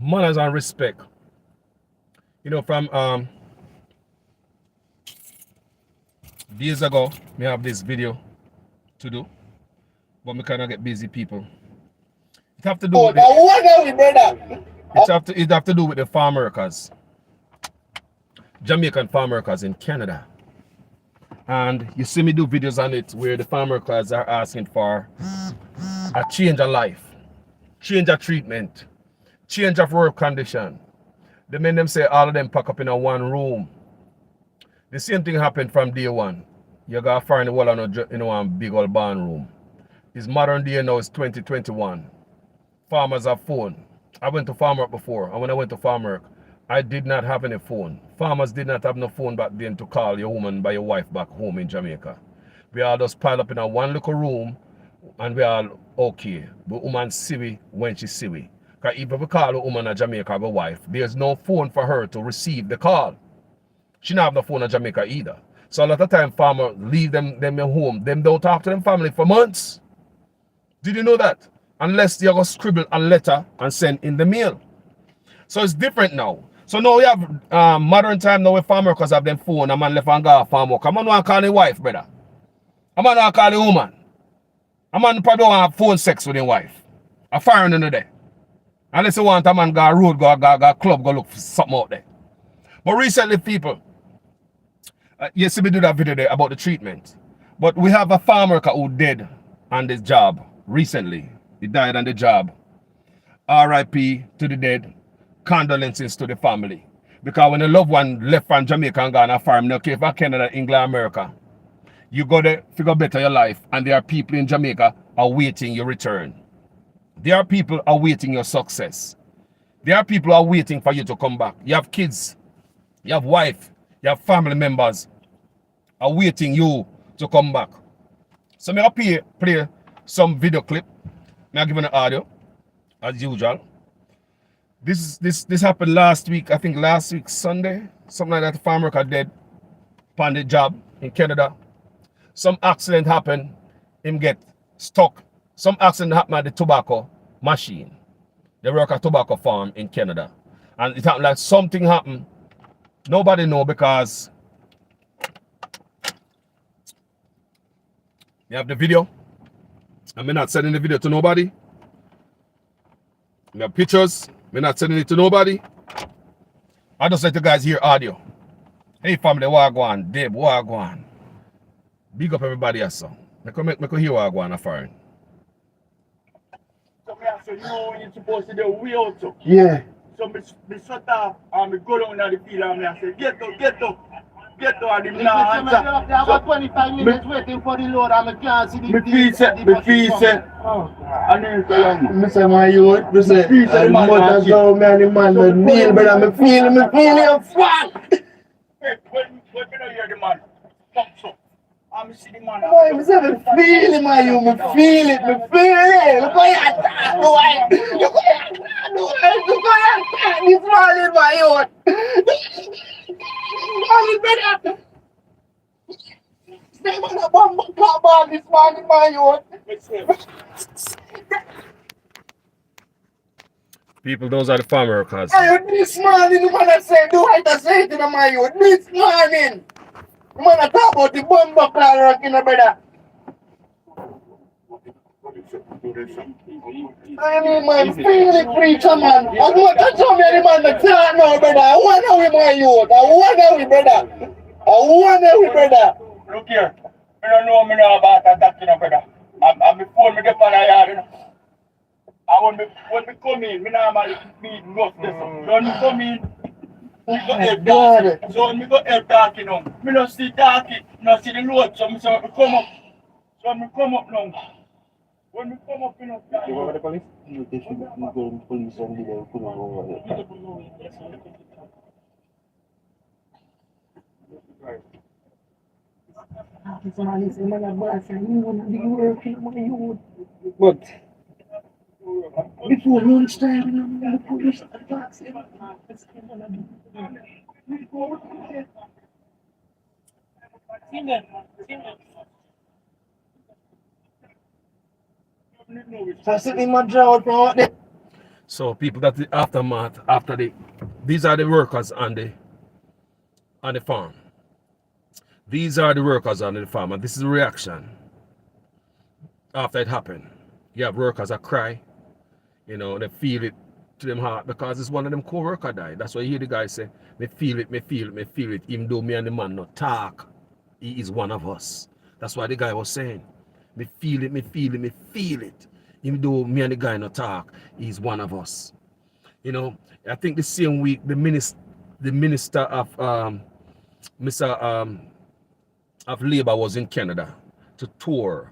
manners and respect. You know, from days ago, me have this video to do, but me cannot get busy people. It have to do with it have to do with the farm workers, Jamaican farm workers in Canada. And you see me do videos on it where the farm workers are asking for a change of life, change of treatment, change of work condition. The men them say all of them pack up in a one room. The same thing happened from day one. You got find the wall in one big old barn room. It's modern day now, it's 2021. Farmers have phone. I went to farm work before, and when I went to farm work, I did not have any phone. Farmers did not have no phone back then to call your woman by your wife back home in Jamaica. We all just piled up in a one little room, and we all okay. But woman see we when she see we. Because if we call a woman in Jamaica, our wife, there's no phone for her to receive the call. She don't have no phone in Jamaica either. So a lot of time farmers leave them at home. Them don't talk to them family for months. Did you know that? Unless they go scribble a letter and send in the mail. So it's different now. So now we have modern time now with farm workers have them phone. A man left and go farm work. A man want to call the wife, brother. A man want to call the woman. A man probably want to have phone sex with his wife. A foreigner in the day. Unless you want a man go road, go club, go look for something out there. But recently, people, yes, we do that video there about the treatment. But we have a farm worker who did on this job recently. He died on the job. R.I.P. to the dead. Condolences to the family. Because when a loved one left from Jamaica and gone a farm, no care for Canada, England, America, you got to figure better your life. And there are people in Jamaica awaiting your return. There are people awaiting your success. There are people awaiting for you to come back. You have kids, you have wife, you have family members awaiting you to come back. So I'm going to play some video clip. I'm giving an audio, as usual. This happened last week, I think last week, Sunday. Something like that, the farm worker dead on the job in Canada. Some accident happened, him get stuck. Some accident happened at the tobacco machine. They work at tobacco farm in Canada. And it happened like something happened. Nobody know because you have the video. I'm not sending the video to nobody. We have pictures. We're not sending it to nobody. I just let you guys hear audio. Hey family, wagwan, Deb, wagwan. Big up everybody else. Make me hear wagwan foreign. So you know you're supposed to do way out. Yeah. So me shut off and me go down to the field and I say, get up. And him not answer. I have 25 minutes waiting for the load and I can't see the Me feel say. And then say, Mr. My youth, Mr. Mother go, man, the man, the deal, brother, me feel you fuck. When me don't hear the man, fuck so. I'm see the man. Boy, me say me feel it, my youth, me feel it. Look how you attack, boy. Look how you attack this morning, my youth. Morning, brother. Stay on the bumper club ball this morning, my youth. People, those are the farm workers. This morning, the man said, do I say to my youth? This morning. The man talk about the bumper club rocking, brother. I mean, man, feel it, preacher, man. I want to tell me the man that can't know, brother. I want to with my youth. I want to with brother. Look here. I don't know me now about that, brother. I'm before me get on a yard, And when me come in, me normally meet rough this. So when me come in, me go help talking. So when me go help talking now, me don't see talking, no see the load. So me say me come up. So me come up now. When me come up, you know, You want the police? You should go to the police and give them put on over there. But before lunchtime, the police attacks him. So I sit in my drought, bro. So people that the aftermath after these are the workers on the farm. These are the workers on the farm, and this is the reaction after it happened. You have workers that cry, you know, they feel it to them heart because it's one of them co-worker died. That's why you hear the guy say, me feel it, me feel it, me feel it. Even though me and the man not talk, he is one of us. That's why the guy was saying, me feel it, me feel it, me feel it. Even though me and the guy not talk, he's one of us. You know, I think the same week the minister of of Labor was in Canada to tour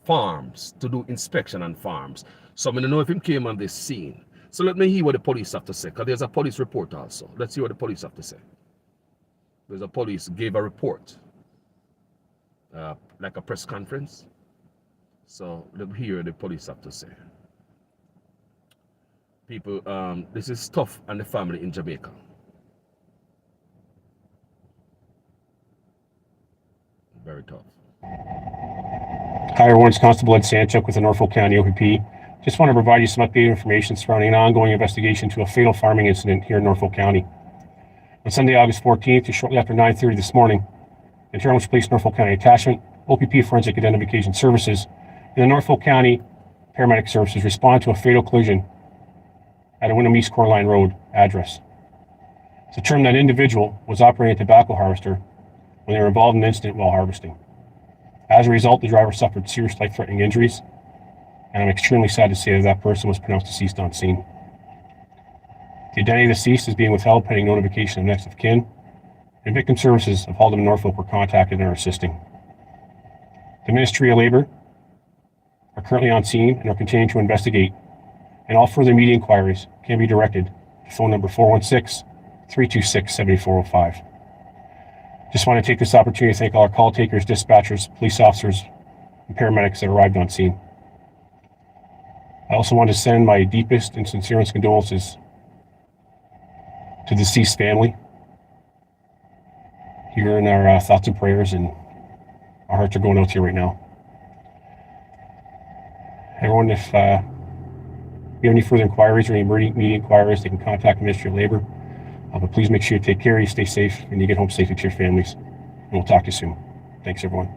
farms, to do inspection on farms. So I don't know if him came on this scene. So let me hear what the police have to say, because there's a police report also. Let's see what the police have to say. There's a police gave a report, like a press conference. So let me hear what the police have to say. People, this is tough on the family in Jamaica. Very tough. Hi everyone, it's Constable Ed Sanchuk with the Norfolk County OPP. Just want to provide you some updated information surrounding an ongoing investigation to a fatal farming incident here in Norfolk County. On Sunday, August 14th, just shortly after 9:30 this morning, the Toronto Police Norfolk County Attachment, OPP Forensic Identification Services, and the Norfolk County Paramedic Services respond to a fatal collision at a Wyndham East Core Line Road address. It's determined that an individual was operating a tobacco harvester when they were involved in an incident while harvesting. As a result, the driver suffered serious life-threatening injuries, and I'm extremely sad to say that person was pronounced deceased on scene. The identity of the deceased is being withheld pending notification of next of kin, and victim services of Halden and Norfolk were contacted and are assisting. The Ministry of Labor are currently on scene and are continuing to investigate, and all further media inquiries can be directed to phone number 416-326-7405. Just want to take this opportunity to thank all our call takers, dispatchers, police officers, and paramedics that arrived on scene. I also want to send my deepest and sincerest condolences to the deceased family. Here in our thoughts and prayers, and our hearts are going out to you right now. Everyone, if you have any further inquiries or any media inquiries, they can contact the Ministry of Labor. But please make sure you take care, you stay safe, and you get home safely to your families. And we'll talk to you soon. Thanks, everyone.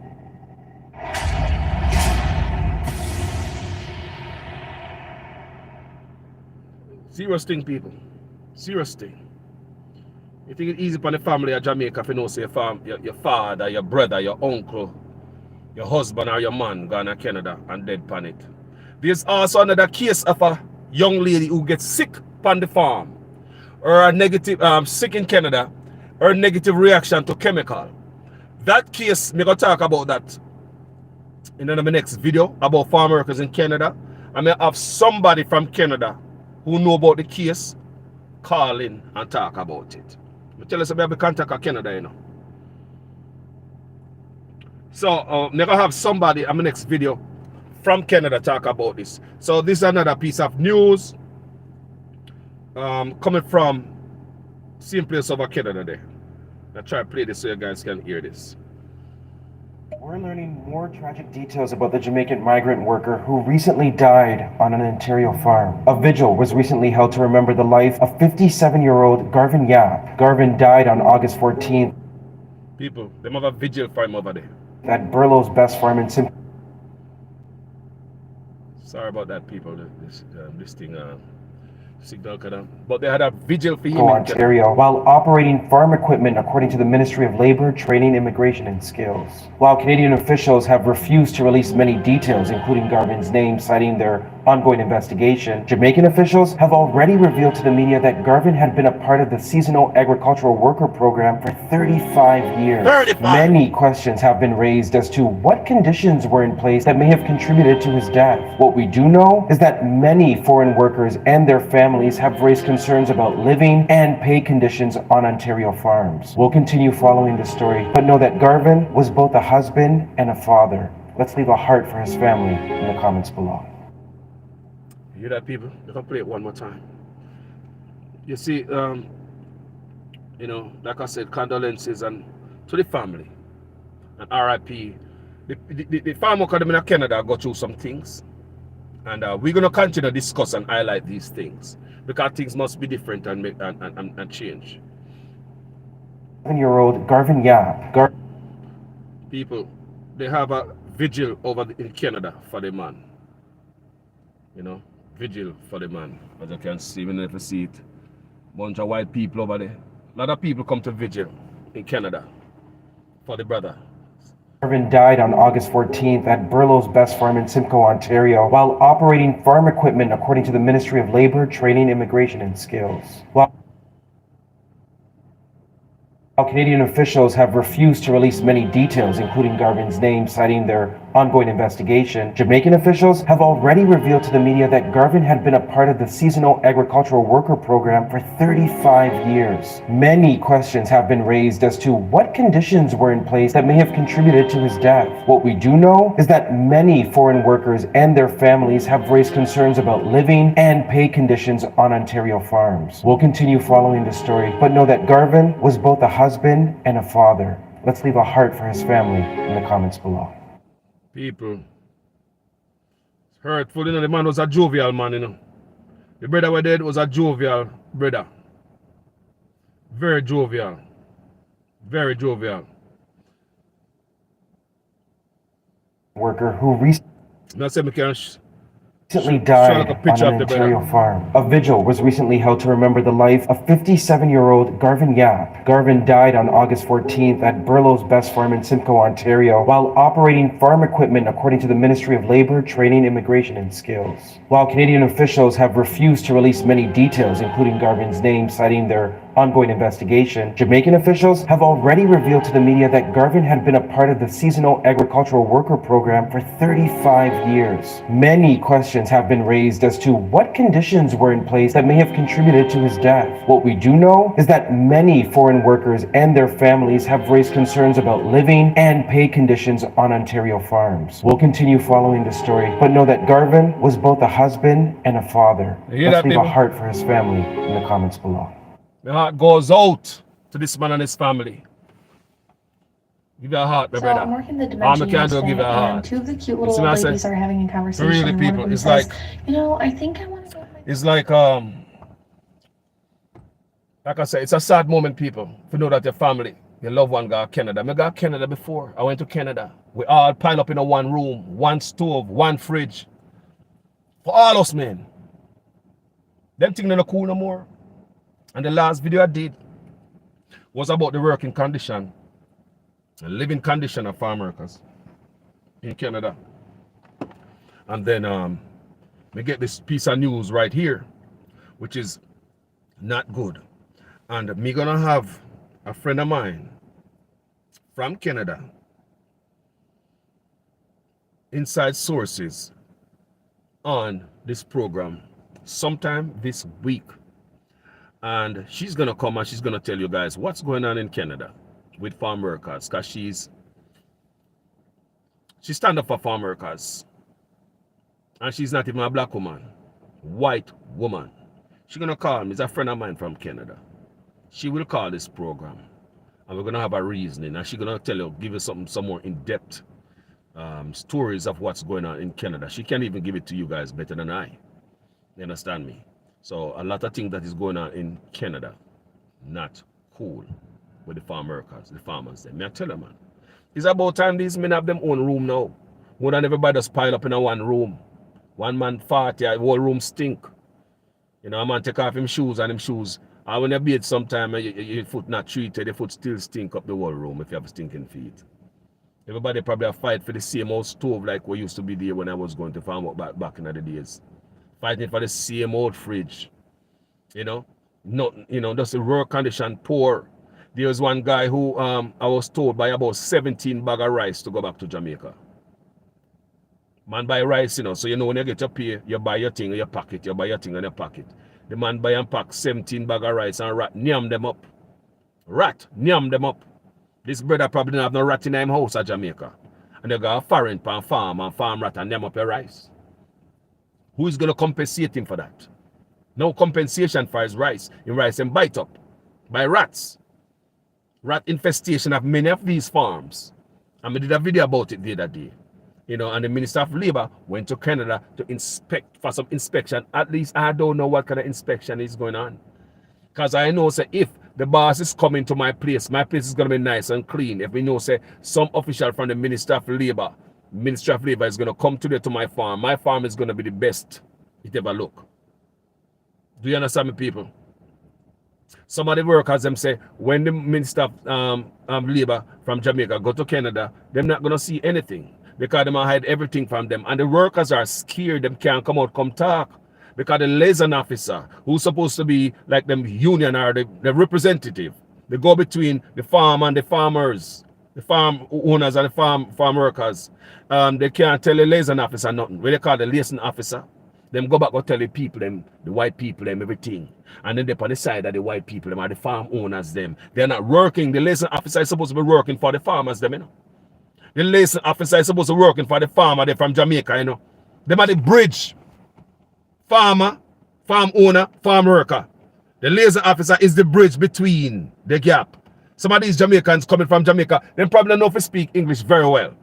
Serious thing, people. Serious thing. You think it's easy for the family of Jamaica if you know, say, your father, your brother, your uncle, your husband or your man gone to Canada and dead pan it. There's also another case of a young lady who gets sick on the farm, or a negative, sick in Canada, or a negative reaction to chemical. That case, I'm going to talk about that in my next video about farm workers in Canada. I may have somebody from Canada who know about the case call in and talk about it. I tell us about contact Canada, you know. So I'm going to have somebody in my next video from Canada talk about this. So this is another piece of news coming from same place over Canada there. I'll try to play this so you guys can hear this. We're learning more tragic details about the Jamaican migrant worker who recently died on an Ontario farm. A vigil was recently held to remember the life of 57-year-old Garvin Yap. Garvin died on August 14th. People, they have a vigil for him over there. At Burlow's Best Farm in Sim. Sorry about that, people. This thing, signal kind, but they had a vigil for him in Ontario, while operating farm equipment according to the Ministry of Labor, Training, Immigration and Skills. While Canadian officials have refused to release many details, including Garvin's name, citing their ongoing investigation, Jamaican officials have already revealed to the media that Garvin had been a part of the seasonal agricultural worker program for 35 years. 35. Many questions have been raised as to what conditions were in place that may have contributed to his death. What we do know is that many foreign workers and their families have raised concerns about living and pay conditions on Ontario farms. We'll continue following the story, but know that Garvin was both a husband and a father. Let's leave a heart for his family in the comments below. You hear that, people? Let me play it one more time. You see, you know, like I said, condolences and to the family and RIP. The farm worker in Canada go through some things, And we're going to continue to discuss and highlight these things because things must be different and make and change. 7-year-old Garvin Yap. People, they have a vigil over in Canada for the man. You know, vigil for the man. As you can see, even if you see it, bunch of white people over there. A lot of people come to vigil in Canada for the brother. Garvin died on August 14th at Burlow's Best Farm in Simcoe, Ontario, while operating farm equipment according to the Ministry of Labor, Training, Immigration and Skills. While Canadian officials have refused to release many details, including Garvin's name, citing their ongoing investigation, Jamaican officials have already revealed to the media that Garvin had been a part of the seasonal agricultural worker program for 35 years. Many questions have been raised as to what conditions were in place that may have contributed to his death. What we do know is that many foreign workers and their families have raised concerns about living and pay conditions on Ontario farms. We'll continue following the story, but know that Garvin was both a husband and a father. Let's leave a heart for his family in the comments below. People, it's hurtful, you know. The man was a jovial man, you know. The brother we dead was a jovial brother. Very jovial. Very jovial. Worker who recently Now say me can died like a picture on of an the Ontario farm. A vigil was recently held to remember the life of 57-year-old Garvin Yap. Garvin died on August 14th at Burlow's Best Farm in Simcoe, Ontario, while operating farm equipment according to the Ministry of Labor, Training, Immigration and Skills. While Canadian officials have refused to release many details, including Garvin's name, citing their ongoing investigation, Jamaican officials have already revealed to the media that Garvin had been a part of the seasonal agricultural worker program for 35 years. Many questions have been raised as to what conditions were in place that may have contributed to his death. What we do know is that many foreign workers and their families have raised concerns about living and pay conditions on Ontario farms. We'll continue following the story, but know that Garvin was both a husband and a father. Let's leave a heart for his family in the comments below. My heart goes out to this man and his family. Give your heart, my So brother. I'm working the All dimension me can do, today, give your and heart. two of the cute You little see what I say? ladies are having a conversation. Really, and one of people, them it's says, like, you know, I think I want to get my... it's like I said, it's a sad moment, people, to know that your family, your loved one got Canada. I got Canada before. I went to Canada. We all piled up in a one room, one stove, one fridge. For all us men. Them things not cool no more. And the last video I did was about the working condition, the living condition of farm workers in Canada. And then we get this piece of news right here, which is not good. And me gonna have a friend of mine from Canada, inside sources, on this program sometime this week. And she's gonna come and she's gonna tell you guys what's going on in Canada with farm workers, because she stand up for farm workers. And she's not even a black woman, white woman. She's gonna call me. It's a friend of mine from Canada. She will call this program and we're gonna have a reasoning, and she's gonna tell you, give you some more in-depth stories of what's going on in Canada. She can even give it to you guys better than I. You understand me? So a lot of things that is going on in Canada, not cool with the farm workers, the farmers. May I tell you, man, it's about time these men have them own room now. More than everybody just pile up in a one room. One man fart, yeah, the whole room stink. You know, a man take off him shoes and him shoes. And when you bathe sometime, your foot not treated, your foot still stink up the whole room if you have stinking feet. Everybody probably have fight for the same old stove like we used to be there when I was going to farm work back in the days. Fighting for the same old fridge, you know, just the work condition poor. There was one guy who I was told by about 17 bag of rice to go back to Jamaica. Man buy rice, you know, so you know when you get your pay, you buy your thing in your pocket, you buy your thing in your pocket. The man buy and pack 17 bag of rice and rat nyam them up. Rat nyam them up. This brother probably didn't have no rat in his house at Jamaica. And they got a foreign pan farm and farm rat and nyam up your rice. Who is going to compensate him for that? No compensation for his rice. In rice and bite up by rats. Rat infestation of many of these farms. And we did a video about it the other day. You know, and the Minister of Labor went to Canada to inspect for some inspection. At least I don't know what kind of inspection is going on. Because I know, say, if the boss is coming to my place is going to be nice and clean. If we know, say, some official from the Ministry of Labor is going to come today to my farm is going to be the best it ever look. Do you understand me, people? Some of the workers, them say, when the Minister of Labor from Jamaica go to Canada, they're not going to see anything. Because they might hide everything from them. And the workers are scared, them can't come out, come talk. Because the liaison officer, who's supposed to be like the union or the representative, they go between the farm and the farmers, the farm owners and the farm workers. They can't tell the liaison officer nothing. What they call the liaison officer, them go back and tell the people, them, the white people, them everything. And then they on the side of the white people, them are the farm owners, them. They're not working. The liaison officer is supposed to be working for the farmers, them, you know. The liaison officer is supposed to be working for the farmer, they're from Jamaica, you know. Them are the bridge. Farmer, farm owner, farm worker. The liaison officer is the bridge between the gap. Some of these Jamaicans coming from Jamaica, they probably don't know if they speak English very well.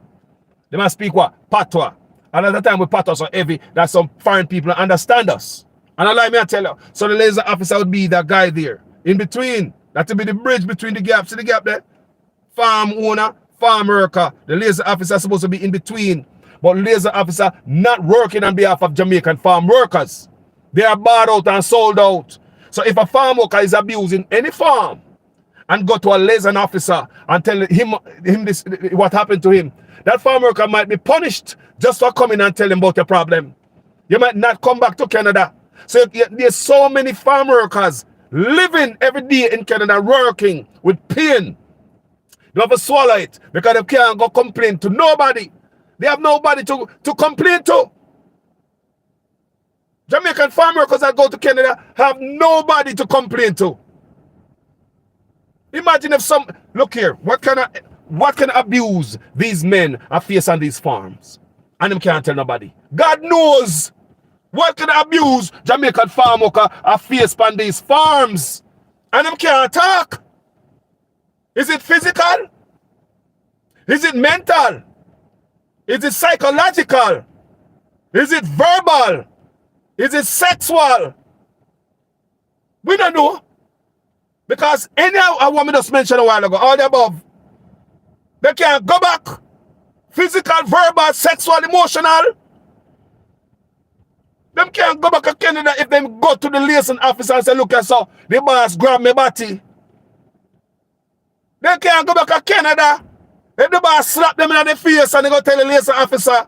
They must speak what? Patois. And at the time with patois so heavy that some foreign people understand us. And allow me to tell you, so the liaison officer would be that guy there. In between. That would be the bridge between the gaps. See the gap there? Farm owner, farm worker. The liaison officer is supposed to be in between. But liaison officer not working on behalf of Jamaican farm workers. They are bought out and sold out. So if a farm worker is abusing any farm and go to a liaison officer and tell him this what happened to him, that farm worker might be punished just for coming and telling about the problem. You might not come back to Canada. So there's so many farm workers living every day in Canada working with pain. They have to swallow it because they can't go complain to nobody. They have nobody to complain to. Jamaican farm workers that go to Canada have nobody to complain to. Imagine if some, look here, what kind of abuse these men are facing on these farms. And them can't tell nobody. God knows what kind of abuse Jamaican farm workers are facing on these farms. And them can't talk. Is it physical? Is it mental? Is it psychological? Is it verbal? Is it sexual? We don't know. Because anyhow, a woman just mentioned a while ago, all the above, they can't go back. Physical, verbal, sexual, emotional. Them can't go back to Canada if they go to the liaison officer and say, look, I saw the boss grab me body. They can't go back to Canada if the boss slap them in the face and they go tell the liaison officer.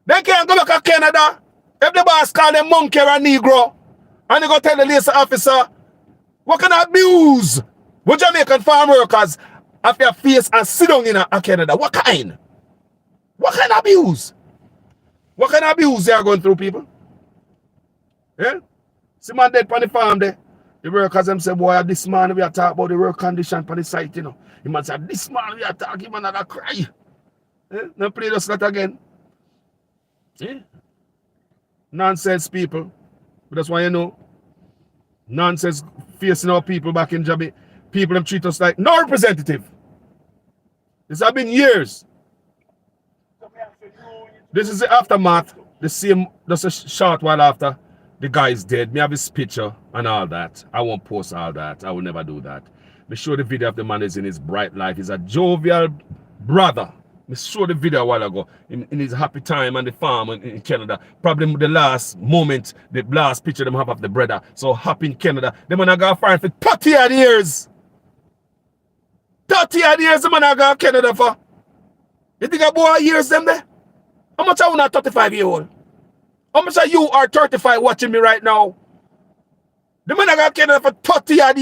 They can't go back to Canada if the boss call them monkey or Negro and they go tell the liaison officer. What kind of abuse would Jamaican farm workers have their face and sit down in Canada? What kind? What kind of abuse? What kind of abuse they are going through, people? Yeah? See man dead on the farm there. The workers them say, boy, this man we are talking about the work condition on the site, you know. The man say, this man we are talking, man, I cry. Yeah? Now play this that again. Yeah? Nonsense, people. But that's why you know. Nonsense facing our people back in Jamaica. People them treat us like no representative. This has been years. This is the aftermath. The same, just a short while after the guy is dead. Me have his picture and all that. I won't post all that. I will never do that. Me show the video of the man is in his bright life. He's a jovial brother. Me show the video a while ago in his happy time on the farm in Canada. Probably the last moment, the last picture them have of the brother. So happy in Canada. The man I got fired for 30 odd years. 30 odd years the man I got Canada for. You think I boy years them there? How much are you not 35-year-old? How much are you are 35 watching me right now? The man I got Canada for 30 odd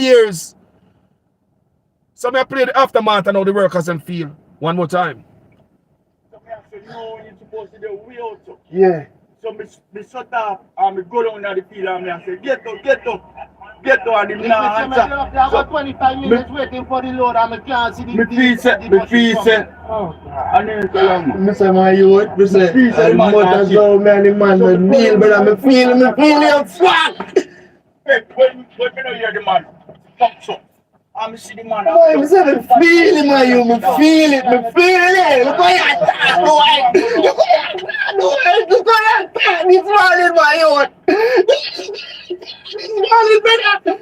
years. So I play the aftermath and how the workers them feel. One more time. So you know when you're supposed to do way out. Yeah. So me shut up and me go down to the field and I say, get down and the man answer. I got 25 minutes waiting for the load and I can't see the Me piece it. And then tell him. Mr. My youth, Mr. I'm not as though man, the man will kneel, but I'm feeling you fuck. Hey, when me know hear the man, fuck so. I'm see the man. Boy, me say me feel it, man, you. Me feel it, me feel it. Look how you attack, boy. Look how you attack, boy. Look how you attack this morning, my youth. This morning, brother.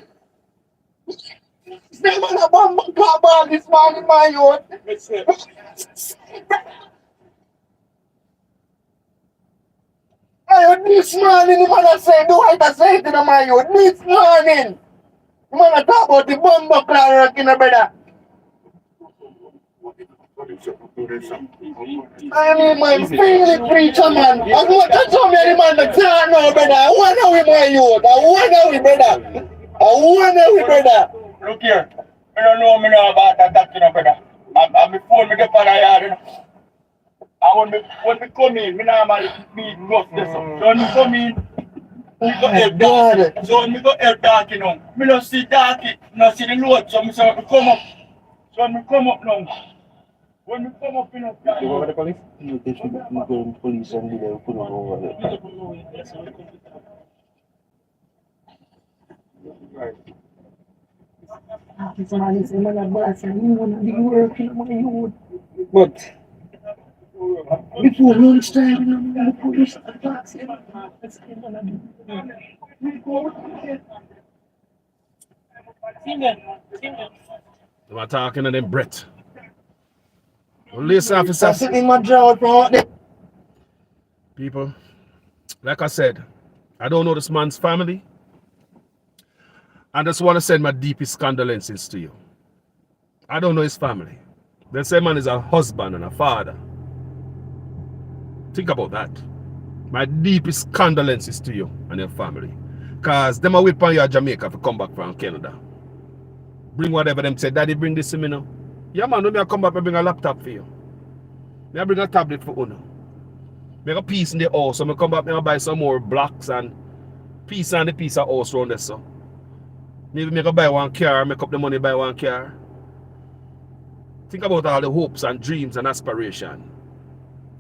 This man a bomb ball this morning, my youth. This morning, the man a say, do what I say to the my youth. This morning. The man a talk about the bomb work in the brother. I mean, man, feel it, preacher, man. As much as some of the man that can't know, brother. I wonder we, my youth. I wonder we, brother. I wonder we, brother. Look here. I don't know me know about that, you know, brother. I'm before me get on the yard, you know. And when me come in, me normally meet rough this up. So when me come in, me go help dark. So when me go help dark, you know, me don't see dark, no see the load. So me say, me come up. So when me come up now, when me come up, you know, You go over the police? You go to the police and they put them over there. Right. But before lunchtime, the police attacks him. They were talking to them Brett. Police officers. Sitting in my jaw from there. People, like I said, I don't know this man's family. I just want to send my deepest condolences to you. I don't know his family. They say man is a husband and a father. Think about that. My deepest condolences to you and your family. Because them are wait on you at Jamaica to come back from Canada. Bring whatever them say. Daddy, bring this to me now. Yeah, man, when I come back, I bring a laptop for you. I bring a tablet for you. Make a piece in the house. So I come back, I buy some more blocks and piece and the piece of house around there. So maybe make a buy one car, make up the money buy one car. Think about all the hopes and dreams and aspiration.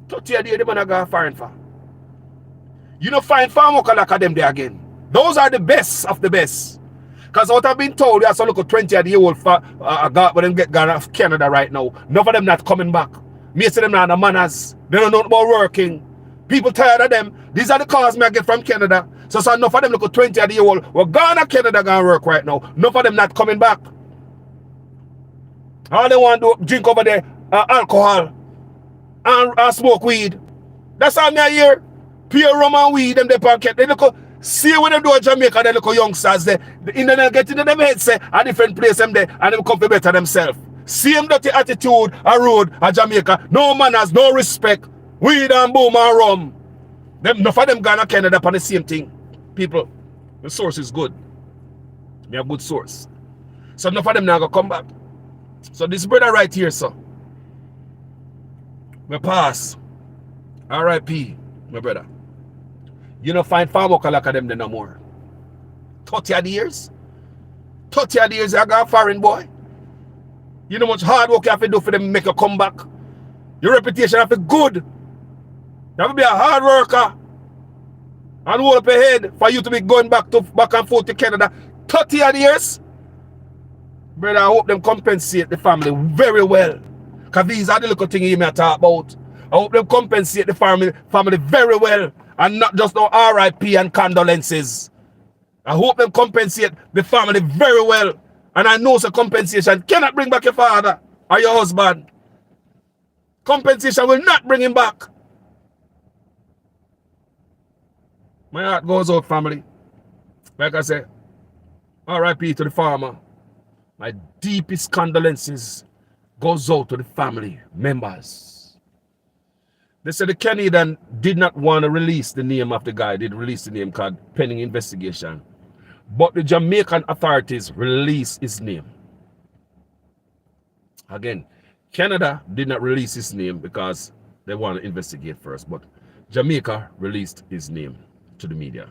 30 a day, the man I got foreign for. You don't find farm worker like them there again. Those are the best of the best. Because what I've been told, there's a look at 20 a day old but them get gone off Canada right now. None of them not coming back. Me say them not the manners. They don't know about working. People tired of them. These are the cars me I get from Canada. So enough of them look at 20 a day old. We're gone to Canada gonna work right now. Enough of them not coming back. All they want to do drink over there alcohol and smoke weed. That's all me I hear. Pure rum and weed them they pocket. They look see when they do in Jamaica, they look youngsters there. The internet get into them head say a different place them there and them come to better themselves. Same dirty attitude a road a Jamaica. No manners, no respect. Weed and boom and rum. Them enough of them gone to Canada upon the same thing. People, the source is good. Me a good source. So enough of them now go come back. So this brother right here, sir. Me pass. R.I.P. my brother. You don't find farm worker like them no more. 30 odd years? 30 odd years you got foreign boy. You know how much hard work you have to do for them to make you come back. Your reputation have to be good. You have to be a hard worker. And hold up your head for you to be going back and forth to Canada. 30 odd years? Brother, I hope them compensate the family very well. Because these are the little things you may talk about. I hope them compensate the family very well. And not just no RIP and condolences. I hope them compensate the family very well. And I know the compensation cannot bring back your father or your husband. Compensation will not bring him back. My heart goes out, family. Like I said, RIP to the farmer. My deepest condolences goes out to the family members. They said the Canadian did not want to release the name of the guy. They released the name called pending investigation. But the Jamaican authorities released his name. Again, Canada did not release his name because they want to investigate first. But Jamaica released his name to the media.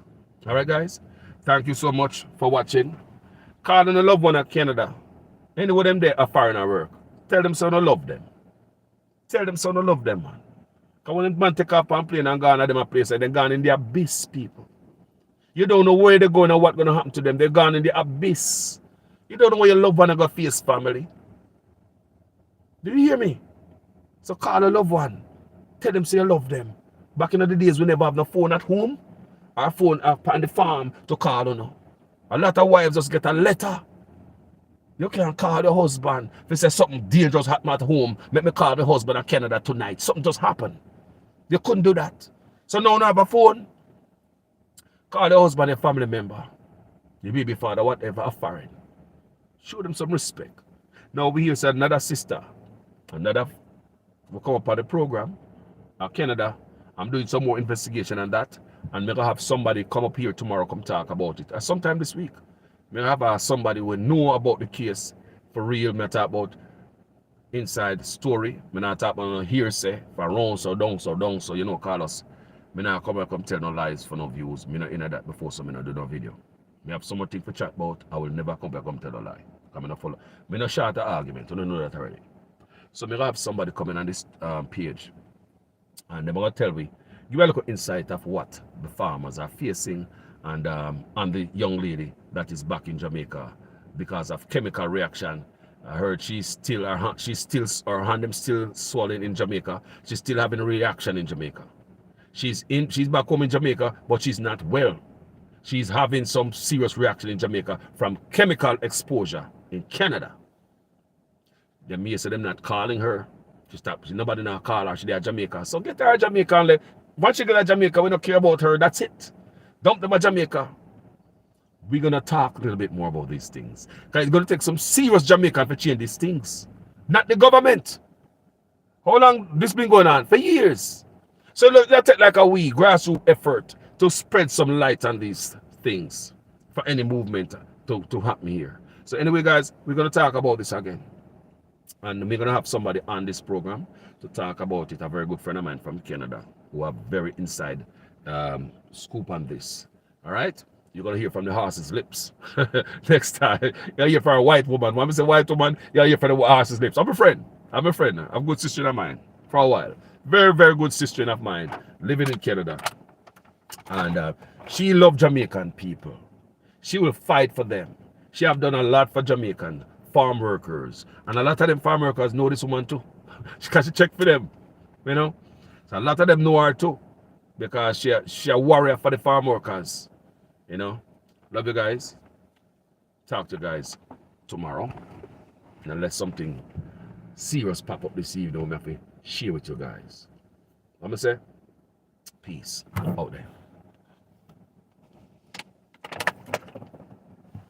All right, guys. Thank you so much for watching. Call on a loved one at Canada. Any of them there are foreigner work. Tell them so no love them. Tell them so no love them, man. Because when man take up and plane and gone to them a place, they're gone in the abyss, people. You don't know where they're going or what's going to happen to them. They're gone in the abyss. You don't know what your loved one are going to face, family. Do you hear me? So call a loved one. Tell them say you love them. Back in the days, we never have no phone at home. Our phone up on the farm to call on. A lot of wives just get a letter. You can't call your husband. If you say something dangerous happened at home, make me call my husband in Canada tonight. Something just happened. You couldn't do that. So now you have a phone. Call your husband, your family member, your baby father, whatever, a foreign. Show them some respect. Now we hear another sister, will come up on the program. Canada, I'm doing some more investigation on that. And we're going to have somebody come up here tomorrow, come talk about it. Sometime this week. We're going to have somebody who know about the case for real. We're talk about inside story. We're not talking about hearsay for wrong, so down, so you know, call us. I'm not come tell no lies for no views. I'm not in that before, so I'm not do no video. I have something to chat about. I will never come back and tell a lie. I'm not follow. I'm not short an argument. You don't know that already. So I'm going to have somebody coming on this page. And they're going to tell me, give a little insight of what the farmers are facing and the young lady that is back in Jamaica because of chemical reaction. I heard her hand is still swollen in Jamaica. She's still having a reaction in Jamaica. She's back home in Jamaica, but she's not well. She's having some serious reaction in Jamaica from chemical exposure in Canada. They may say them not calling her. Nobody now call her. She's at Jamaica. So get her to Jamaica and once she get to Jamaica, we don't care about her. That's it. Dump them at Jamaica. We're going to talk a little bit more about these things. Because it's going to take some serious Jamaican to change these things. Not the government. How long this been going on? For years. So let's take like a wee grassroots effort to spread some light on these things for any movement to happen here. So anyway, guys, we're going to talk about this again. And we're going to have somebody on this program to talk about it. A very good friend of mine from Canada who have very inside scoop on this. All right? You're going to hear from the horse's lips next time. You'll hear from a white woman. When I say white woman, you'll hear from the horse's lips. I'm a friend. I'm a good sister of mine for a while. Very, very good sister of mine living in Canada. And she loved Jamaican people. She will fight for them. She have done a lot for Jamaican farm workers. And a lot of them farm workers know this woman too. Because she check for them. You know? So a lot of them know her too. Because she a warrior for the farm workers. You know? Love you guys. Talk to you guys tomorrow. And unless something serious pop up this evening, I'm going to share with you guys. I'm going to say, peace out there.